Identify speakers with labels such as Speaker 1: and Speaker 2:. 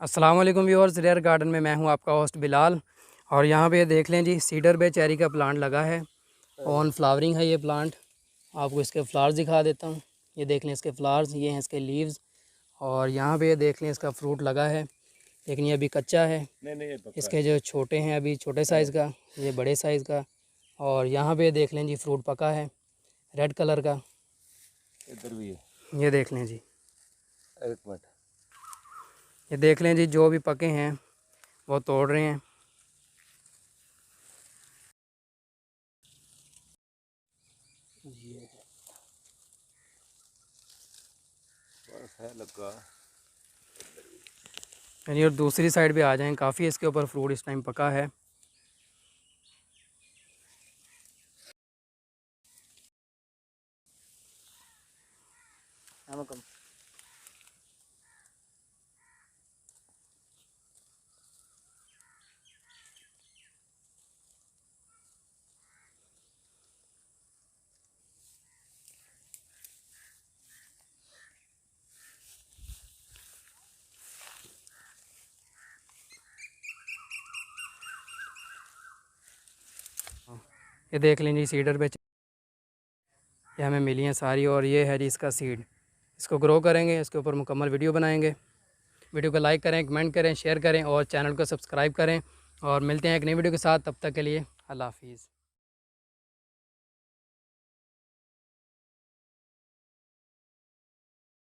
Speaker 1: अस्सलाम वालेकुम viewers, rare garden में मैं हूं आपका होस्ट बिलाल। और यहां पे देख लें जी, सीडर बे चेरी का प्लांट लगा है। ऑन फ्लावरिंग है ये प्लांट। आपको इसके फ्लावर्स दिखा देता हूं। ये देख लें इसके फ्लावर्स, ये हैं इसके लीव्स। और यहां पे देख लें इसका फ्रूट लगा है, लेकिन ये अभी कच्चा है।
Speaker 2: नहीं
Speaker 1: इसके जो छोटे हैं अभी छोटे साइज़ का, ये बड़े साइज़ का। और यहाँ पे देख लें जी, फ्रूट पका है रेड कलर का।
Speaker 2: इधर भी है,
Speaker 1: ये देख लें जी,
Speaker 2: एक मिनट।
Speaker 1: ये देख लें जी, जो भी पके हैं वो तोड़ रहे हैं।
Speaker 2: बस है लगा।
Speaker 1: यानी और दूसरी साइड पे आ जाएं, काफ़ी इसके ऊपर फ्रूट इस टाइम पका है। ये देख लीजिए सीडर पे ये हमें मिली हैं सारी, और ये है जी इसका सीड। इसको ग्रो करेंगे, इसके ऊपर मुकम्मल वीडियो बनाएंगे। वीडियो को लाइक करें, कमेंट करें, शेयर करें और चैनल को सब्सक्राइब करें। और मिलते हैं एक नई वीडियो के साथ, तब तक के लिए अल्लाह हाफिज़।